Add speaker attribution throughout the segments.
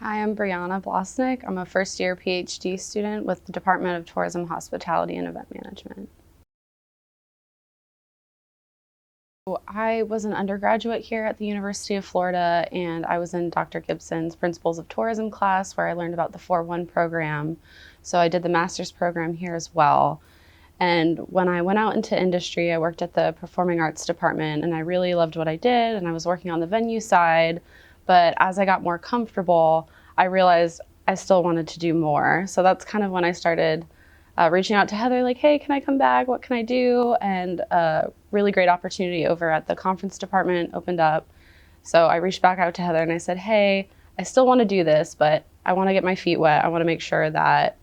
Speaker 1: Hi, I'm Brianna Blassneck. I'm a first-year PhD student with the Department of Tourism, Hospitality, and Event Management. I was an undergraduate here at the University of Florida, and I was in Dr. Gibson's Principles of Tourism class where I learned about the 4-1 program. So I did the master's program here as well. And when I went out into industry, I worked at the Performing Arts department, and I really loved what I did, and I was working on the venue side. But as I got more comfortable, I realized I still wanted to do more. So that's kind of when I started reaching out to Heather, like, hey, can I come back? What can I do? And a really great opportunity over at the conference department opened up. So I reached back out to Heather and I said, hey, I still want to do this, but I want to get my feet wet. I want to make sure that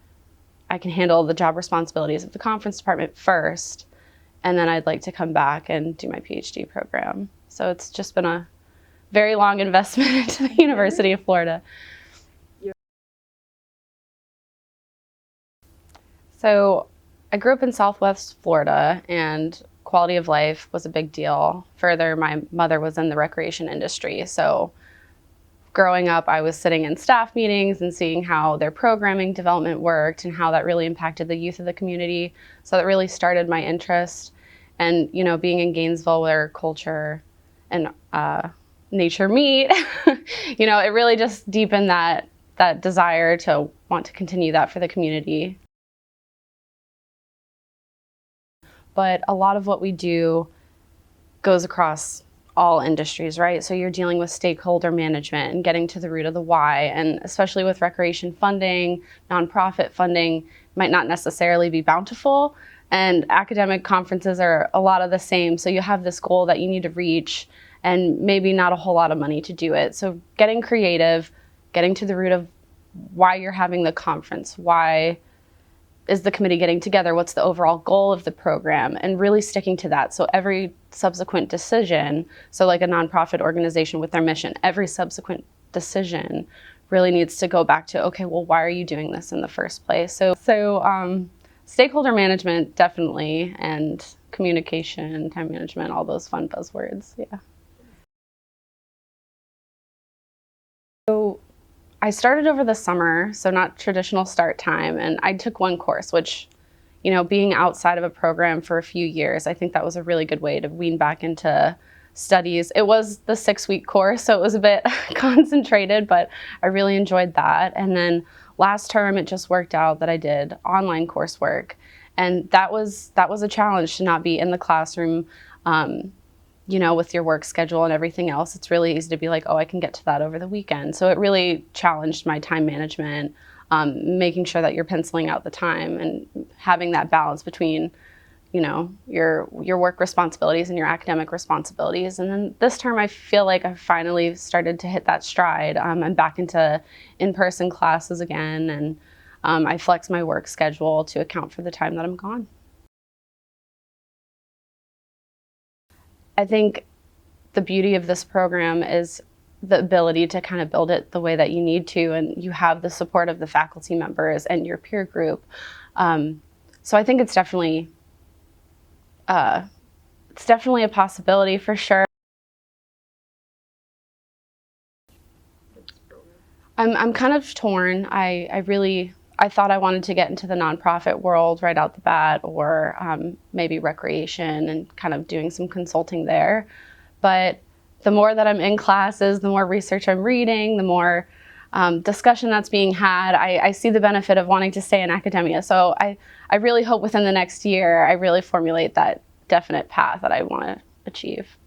Speaker 1: I can handle the job responsibilities of the conference department first, and then I'd like to come back and do my PhD program. So it's just been a very long investment into the University of Florida. So I grew up in Southwest Florida, and quality of life was a big deal. Further, my mother was in the recreation industry. So growing up, I was sitting in staff meetings and seeing how their programming development worked and how that really impacted the youth of the community. So that really started my interest. And, you know, being in Gainesville where culture and nature meet, you know, it really just deepened that desire to want to continue that for the community. But a lot of what we do goes across all industries, right? So you're dealing with stakeholder management and getting to the root of the why, and especially with recreation funding, nonprofit funding might not necessarily be bountiful, and academic conferences are a lot of the same. So you have this goal that you need to reach and maybe not a whole lot of money to do it. So getting creative, getting to the root of why you're having the conference, why is the committee getting together, what's the overall goal of the program, and really sticking to that. So every subsequent decision, so like a nonprofit organization with their mission, every subsequent decision really needs to go back to, okay, well, why are you doing this in the first place? So stakeholder management, definitely, and communication, time management, all those fun buzzwords, yeah. So I started over the summer, so not traditional start time, and I took one course, which, you know, being outside of a program for a few years, I think that was a really good way to wean back into studies. It was the 6-week course, so it was a bit concentrated, but I really enjoyed that. And then last term, it just worked out that I did online coursework, and that was a challenge to not be in the classroom. You know, with your work schedule and everything else, it's really easy to be like, oh, I can get to that over the weekend. So it really challenged my time management, making sure that you're penciling out the time and having that balance between, you know, your work responsibilities and your academic responsibilities. And then this term, I feel like I finally started to hit that stride. I'm back into in-person classes again, and I flex my work schedule to account for the time that I'm gone. I think the beauty of this program is the ability to kind of build it the way that you need to, and you have the support of the faculty members and your peer group. So I think it's definitely a possibility for sure. I'm kind of torn. I thought I wanted to get into the nonprofit world right out the bat, or maybe recreation and kind of doing some consulting there. But the more that I'm in classes, the more research I'm reading, the more discussion that's being had, I see the benefit of wanting to stay in academia. So I really hope within the next year, I really formulate that definite path that I want to achieve.